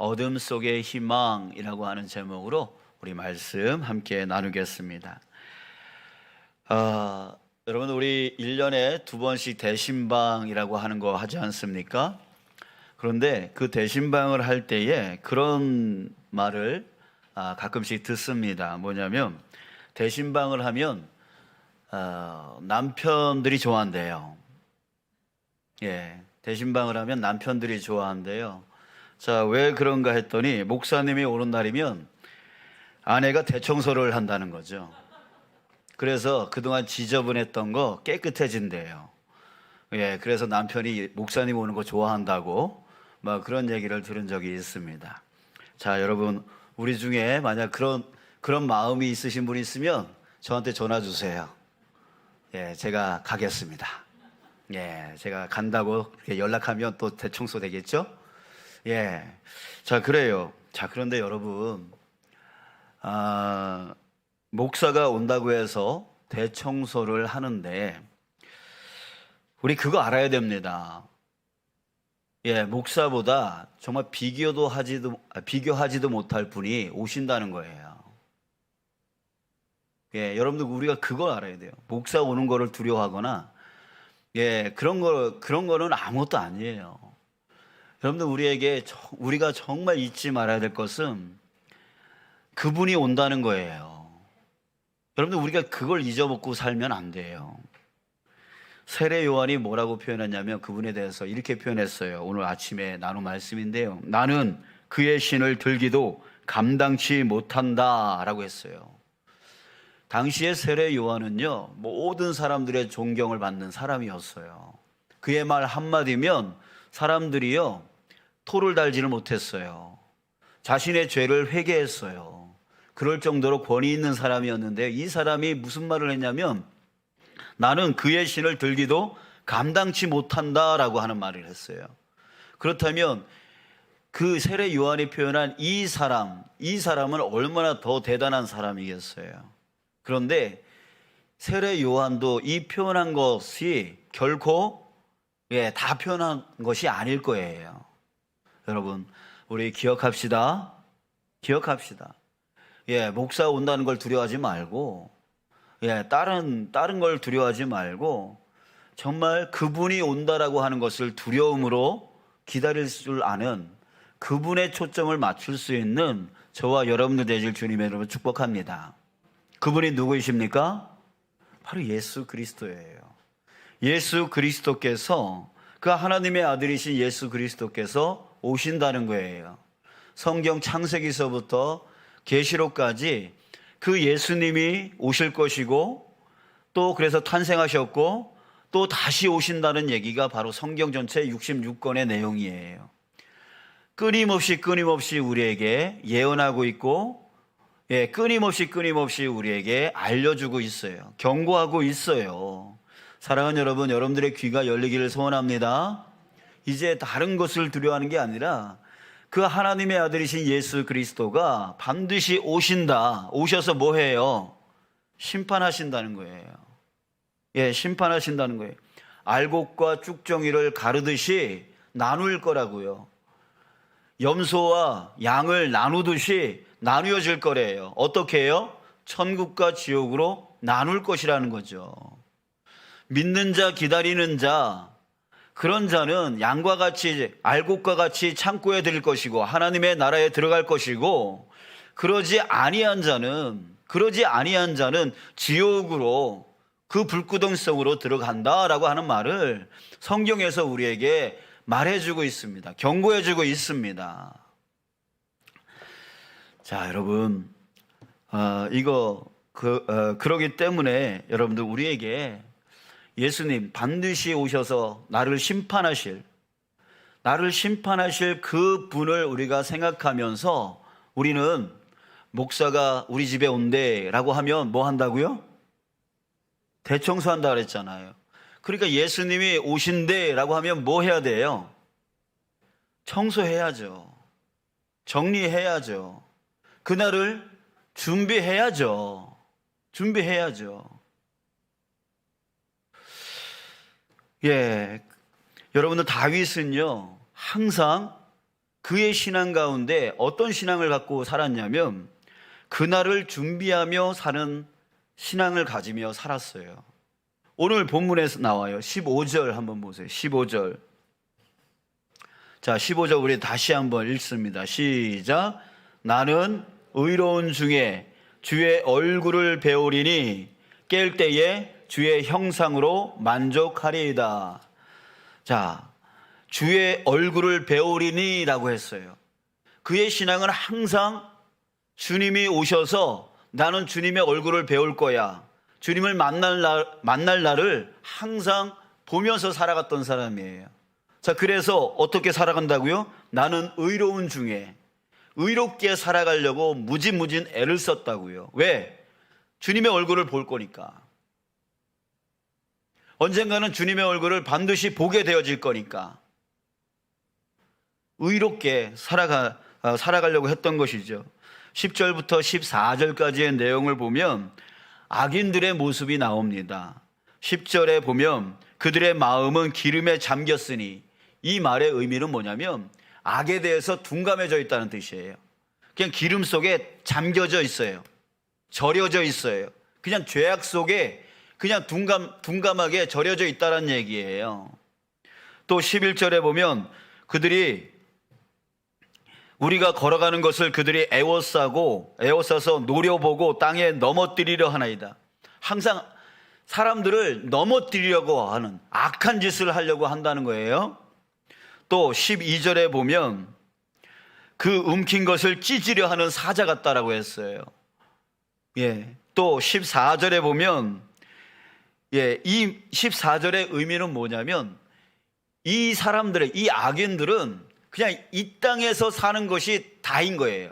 어둠 속의 희망이라고 하는 제목으로 우리 말씀 함께 나누겠습니다. 여러분, 우리 1년에 2번씩 대신방이라고 하는 거 하지 않습니까? 그런데 그 대신방을 할 때에 그런 말을 가끔씩 듣습니다. 뭐냐면 대신방을 하면 남편들이 좋아한대요. 대신방을 하면 남편들이 좋아한대요. 자, 왜 그런가 했더니 목사님이 오는 날이면 아내가 대청소를 한다는 거죠. 그래서 그동안 지저분했던 거 깨끗해진대요. 그래서 남편이 목사님 오는 거 좋아한다고 막 그런 얘기를 들은 적이 있습니다. 자, 여러분, 우리 중에 만약 그런 마음이 있으신 분이 있으면 저한테 전화 주세요. 제가 가겠습니다. 제가 간다고 연락하면 또 대청소 되겠죠? 자, 그래요. 자, 그런데 여러분, 목사가 온다고 해서 대청소를 하는데 우리 그거 알아야 됩니다. 목사보다 정말 비교하지도 못할 분이 오신다는 거예요. 여러분들, 우리가 그걸 알아야 돼요. 목사 오는 거를 두려워하거나 그런 거는 아무것도 아니에요. 여러분들, 우리가 정말 잊지 말아야 될 것은 그분이 온다는 거예요. 여러분들, 우리가 그걸 잊어먹고 살면 안 돼요. 세례 요한이 뭐라고 표현했냐면 그분에 대해서 이렇게 표현했어요. 오늘 아침에 나눈 말씀인데요. 나는 그의 신을 들기도 감당치 못한다 라고 했어요. 당시에 세례 요한은요, 모든 사람들의 존경을 받는 사람이었어요. 그의 말 한마디면 사람들이요, 토를 달지를 못했어요. 자신의 죄를 회개했어요. 그럴 정도로 권위 있는 사람이었는데 이 사람이 무슨 말을 했냐면 나는 그의 신을 들기도 감당치 못한다라고 하는 말을 했어요. 그렇다면 그 세례 요한이 표현한 이 사람은 얼마나 더 대단한 사람이겠어요. 그런데 세례 요한도 이 표현한 것이 결코 다 표현한 것이 아닐 거예요. 여러분, 우리 기억합시다. 목사 온다는 걸 두려워하지 말고 다른 걸 두려워하지 말고 정말 그분이 온다라고 하는 것을 두려움으로 기다릴 줄 아는 그분의 초점을 맞출 수 있는 저와 여러분들 되실 주님의 이름으로 축복합니다. 그분이 누구이십니까? 바로 예수 그리스도예요. 예수 그리스도께서, 그 하나님의 아들이신 예수 그리스도께서 오신다는 거예요. 성경 창세기서부터 계시록까지 그 예수님이 오실 것이고 또 그래서 탄생하셨고 또 다시 오신다는 얘기가 바로 성경 전체 66권의 내용이에요. 끊임없이 우리에게 예언하고 있고 끊임없이 우리에게 알려주고 있어요. 경고하고 있어요. 사랑하는 여러분, 여러분들의 귀가 열리기를 소원합니다. 이제 다른 것을 두려워하는 게 아니라 그 하나님의 아들이신 예수 그리스도가 반드시 오셔서 뭐 해요? 심판하신다는 거예요. 심판하신다는 거예요. 알곡과 쭉정이를 가르듯이 나눌 거라고요. 염소와 양을 나누듯이 나누어질 거래요. 어떻게 해요? 천국과 지옥으로 나눌 것이라는 거죠. 믿는 자, 기다리는 자, 그런 자는 양과 같이, 알곡과 같이 창고에 들일 것이고 하나님의 나라에 들어갈 것이고, 그러지 아니한 자는 지옥으로, 그 불구덩 속으로 들어간다라고 하는 말을 성경에서 우리에게 말해주고 있습니다. 경고해주고 있습니다. 자, 여러분, 그러기 때문에 여러분들, 우리에게 예수님 반드시 오셔서 나를 심판하실 그 분을 우리가 생각하면서 우리는 목사가 우리 집에 온대라고 하면 뭐 한다고요? 대청소한다 그랬잖아요. 그러니까 예수님이 오신대라고 하면 뭐 해야 돼요? 청소해야죠. 정리해야죠. 그날을 준비해야죠. 여러분들, 다윗은요 항상 그의 신앙 가운데 어떤 신앙을 갖고 살았냐면 그날을 준비하며 사는 신앙을 가지며 살았어요. 오늘 본문에서 나와요. 15절 한번 보세요. 15절. 자, 15절 우리 다시 한번 읽습니다. 시작. 나는 의로운 중에 주의 얼굴을 배우리니 깰 때에 주의 형상으로 만족하리이다. 자, 주의 얼굴을 배우리니 라고 했어요. 그의 신앙은 항상 주님이 오셔서 나는 주님의 얼굴을 배울 거야. 주님을 만날 날을 항상 보면서 살아갔던 사람이에요. 자, 그래서 어떻게 살아간다고요? 나는 의로운 중에 의롭게 살아가려고 무진무진 애를 썼다고요. 왜? 주님의 얼굴을 볼 거니까. 언젠가는 주님의 얼굴을 반드시 보게 되어질 거니까. 의롭게 살아가려고 했던 것이죠. 10절부터 14절까지의 내용을 보면 악인들의 모습이 나옵니다. 10절에 보면 그들의 마음은 기름에 잠겼으니, 이 말의 의미는 뭐냐면 악에 대해서 둔감해져 있다는 뜻이에요. 그냥 기름 속에 잠겨져 있어요. 절여져 있어요. 그냥 죄악 속에 그냥 둔감하게 절여져 있다는 얘기예요. 또 11절에 보면 그들이 우리가 걸어가는 것을 그들이 애워싸서 노려보고 땅에 넘어뜨리려 하나이다. 항상 사람들을 넘어뜨리려고 하는 악한 짓을 하려고 한다는 거예요. 또 12절에 보면 그 움킨 것을 찢으려 하는 사자 같다라고 했어요. 예. 또 14절에 보면 이 14절의 의미는 뭐냐면 이 사람들의, 이 악인들은 그냥 이 땅에서 사는 것이 다인 거예요.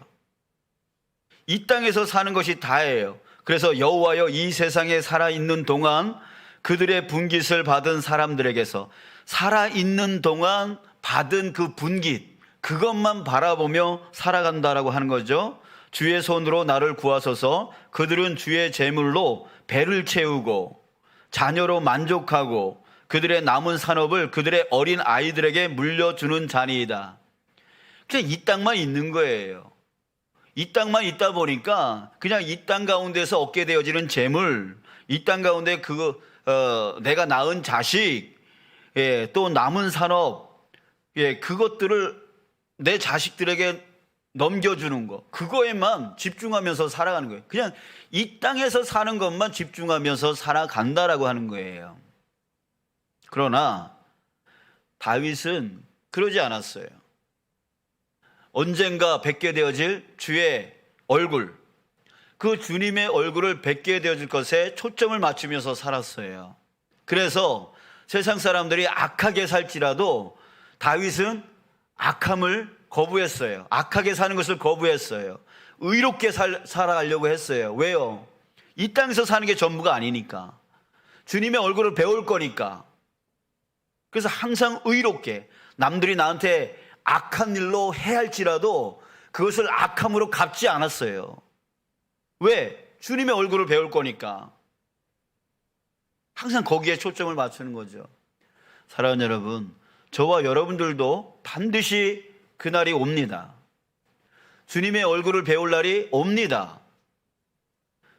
이 땅에서 사는 것이 다예요. 그래서 여호와여, 이 세상에 살아있는 동안 그들의 분깃을 받은 사람들에게서 살아있는 동안 받은 그 분깃, 그것만 바라보며 살아간다라고 하는 거죠. 주의 손으로 나를 구하소서. 그들은 주의 제물로 배를 채우고 자녀로 만족하고 그들의 남은 산업을 그들의 어린 아이들에게 물려주는 자니이다. 그냥 이 땅만 있는 거예요. 이 땅만 있다 보니까 그냥 이 땅 가운데서 얻게 되어지는 재물, 이 땅 가운데 내가 낳은 자식, 또 남은 산업, 그것들을 내 자식들에게 넘겨주는 거, 그거에만 집중하면서 살아가는 거예요. 그냥 이 땅에서 사는 것만 집중하면서 살아간다라고 하는 거예요. 그러나 다윗은 그러지 않았어요. 언젠가 뵙게 되어질 주의 얼굴, 그 주님의 얼굴을 뵙게 되어질 것에 초점을 맞추면서 살았어요. 그래서 세상 사람들이 악하게 살지라도 다윗은 악함을 거부했어요. 악하게 사는 것을 거부했어요. 의롭게 살아가려고 했어요. 왜요? 이 땅에서 사는 게 전부가 아니니까. 주님의 얼굴을 배울 거니까. 그래서 항상 의롭게, 남들이 나한테 악한 일로 해할지라도 그것을 악함으로 갚지 않았어요. 왜? 주님의 얼굴을 배울 거니까. 항상 거기에 초점을 맞추는 거죠. 사랑하는 여러분, 저와 여러분들도 반드시 그날이 옵니다. 주님의 얼굴을 배울 날이 옵니다.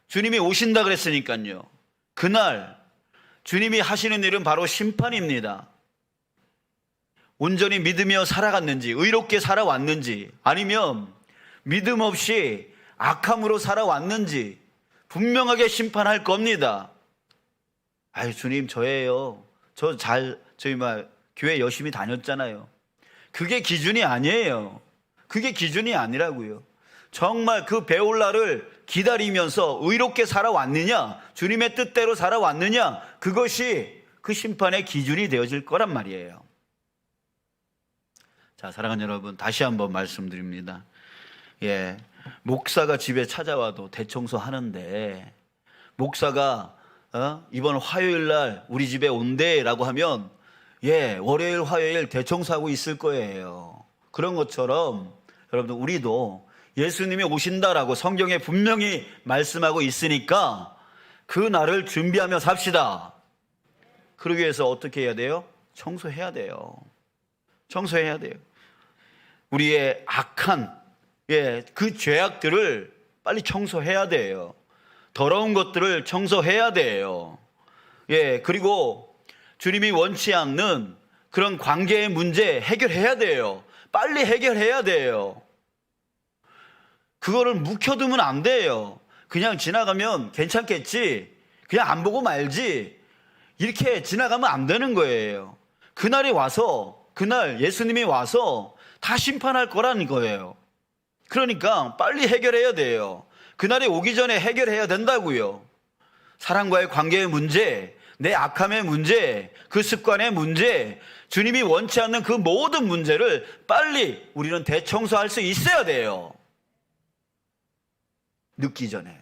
주님이 오신다 그랬으니까요. 그날 주님이 하시는 일은 바로 심판입니다. 온전히 믿으며 살아갔는지, 의롭게 살아왔는지, 아니면 믿음 없이 악함으로 살아왔는지 분명하게 심판할 겁니다. 아유, 주님, 저예요. 저희 교회 열심히 다녔잖아요. 그게 기준이 아니에요. 그게 기준이 아니라고요. 정말 그 배울 날을 기다리면서 의롭게 살아왔느냐, 주님의 뜻대로 살아왔느냐, 그것이 그 심판의 기준이 되어질 거란 말이에요. 자, 사랑하는 여러분, 다시 한번 말씀드립니다. 목사가 집에 찾아와도 대청소 하는데, 목사가 이번 화요일 날 우리 집에 온대라고 하면 월요일 화요일 대청소하고 있을 거예요. 그런 것처럼 여러분들, 우리도 예수님이 오신다라고 성경에 분명히 말씀하고 있으니까 그 날을 준비하며 삽시다. 그러기 위해서 어떻게 해야 돼요? 청소해야 돼요. 청소해야 돼요. 우리의 악한 그 죄악들을 빨리 청소해야 돼요. 더러운 것들을 청소해야 돼요. 그리고 주님이 원치 않는 그런 관계의 문제 해결해야 돼요. 빨리 해결해야 돼요. 그거를 묵혀두면 안 돼요. 그냥 지나가면 괜찮겠지, 그냥 안 보고 말지, 이렇게 지나가면 안 되는 거예요. 그날이 와서, 그날 예수님이 와서 다 심판할 거라는 거예요. 그러니까 빨리 해결해야 돼요. 그날이 오기 전에 해결해야 된다고요. 사람과의 관계의 문제, 내 악함의 문제, 그 습관의 문제, 주님이 원치 않는 그 모든 문제를 빨리 우리는 대청소할 수 있어야 돼요. 늦기 전에.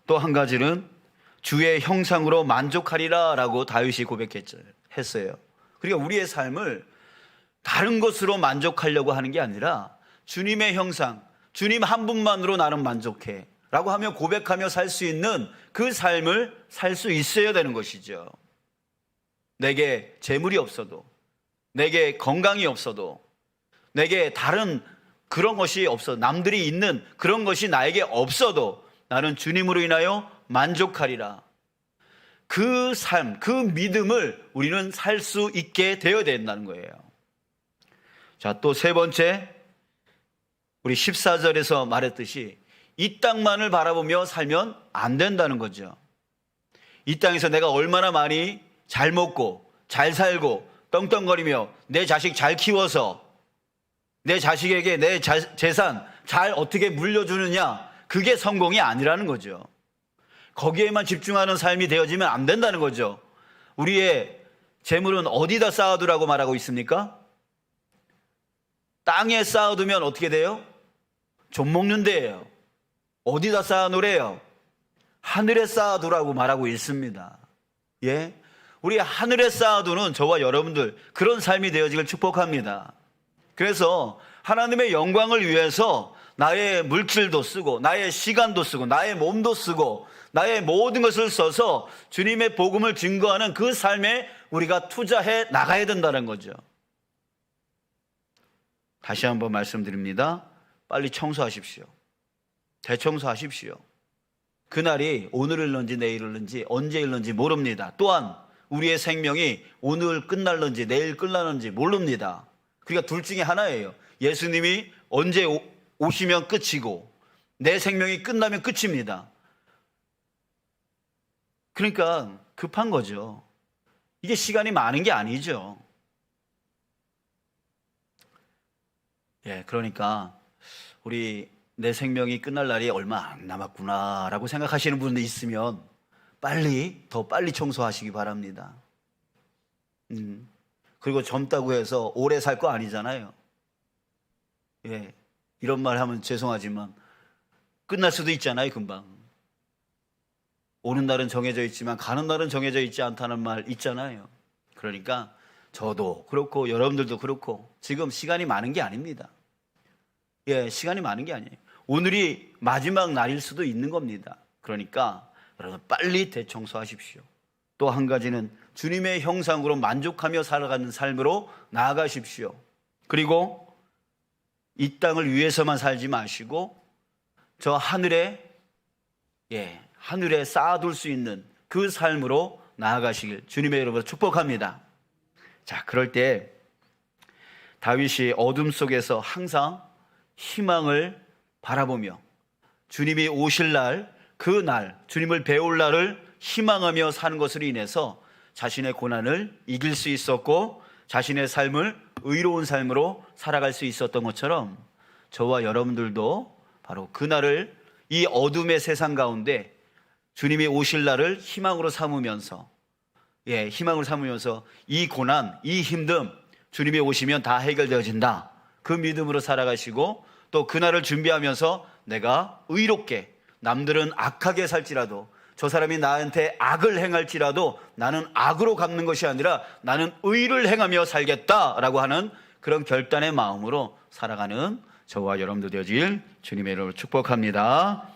또 한 가지는 주의 형상으로 만족하리라 라고 다윗이 고백했어요. 그러니까 우리의 삶을 다른 것으로 만족하려고 하는 게 아니라 주님의 형상, 주님 한 분만으로 나는 만족해 라고 하며 고백하며 살 수 있는 그 삶을 살 수 있어야 되는 것이죠. 내게 재물이 없어도, 내게 건강이 없어도, 내게 다른 그런 것이 없어도, 남들이 있는 그런 것이 나에게 없어도 나는 주님으로 인하여 만족하리라. 그 삶, 그 믿음을 우리는 살 수 있게 되어야 된다는 거예요. 자, 또 세 번째, 우리 14절에서 말했듯이 이 땅만을 바라보며 살면 안 된다는 거죠. 이 땅에서 내가 얼마나 많이 잘 먹고 잘 살고 떵떵거리며 내 자식 잘 키워서 내 자식에게 내 재산 잘 어떻게 물려주느냐, 그게 성공이 아니라는 거죠. 거기에만 집중하는 삶이 되어지면 안 된다는 거죠. 우리의 재물은 어디다 쌓아두라고 말하고 있습니까? 땅에 쌓아두면 어떻게 돼요? 좀 먹는 데예요. 어디다 쌓아놓으래요? 하늘에 쌓아두라고 말하고 있습니다. 우리 하늘에 쌓아두는 저와 여러분들, 그런 삶이 되어지길 축복합니다. 그래서 하나님의 영광을 위해서 나의 물질도 쓰고 나의 시간도 쓰고 나의 몸도 쓰고 나의 모든 것을 써서 주님의 복음을 증거하는 그 삶에 우리가 투자해 나가야 된다는 거죠. 다시 한번 말씀드립니다. 빨리 청소하십시오. 대청소하십시오. 그날이 오늘일런지 내일일런지 언제일런지 모릅니다. 또한 우리의 생명이 오늘 끝날런지 내일 끝날런지 모릅니다. 그러니까 둘 중에 하나예요. 예수님이 언제 오시면 끝이고 내 생명이 끝나면 끝입니다. 그러니까 급한 거죠. 이게 시간이 많은 게 아니죠. 그러니까 우리 내 생명이 끝날 날이 얼마 안 남았구나라고 생각하시는 분들 있으면 더 빨리 청소하시기 바랍니다. 그리고 젊다고 해서 오래 살 거 아니잖아요. 이런 말 하면 죄송하지만 끝날 수도 있잖아요, 금방. 오는 날은 정해져 있지만 가는 날은 정해져 있지 않다는 말 있잖아요. 그러니까 저도 그렇고 여러분들도 그렇고 지금 시간이 많은 게 아닙니다. 시간이 많은 게 아니에요. 오늘이 마지막 날일 수도 있는 겁니다. 그러니까 여러분 빨리 대청소하십시오. 또 한 가지는 주님의 형상으로 만족하며 살아가는 삶으로 나아가십시오. 그리고 이 땅을 위해서만 살지 마시고 저 하늘에 쌓아둘 수 있는 그 삶으로 나아가시길 주님의 이름으로 축복합니다. 자, 그럴 때 다윗이 어둠 속에서 항상 희망을 바라보며 주님이 오실 날, 그날 주님을 배울 날을 희망하며 사는 것으로 인해서 자신의 고난을 이길 수 있었고 자신의 삶을 의로운 삶으로 살아갈 수 있었던 것처럼 저와 여러분들도 바로 그날을 이 어둠의 세상 가운데 주님이 오실 날을 희망으로 삼으면서 이 고난, 이 힘듦 주님이 오시면 다 해결되어진다. 그 믿음으로 살아가시고 또 그날을 준비하면서 내가 의롭게, 남들은 악하게 살지라도 저 사람이 나한테 악을 행할지라도 나는 악으로 갚는 것이 아니라 나는 의를 행하며 살겠다라고 하는 그런 결단의 마음으로 살아가는 저와 여러분들 되어질 주님의 이름으로 축복합니다.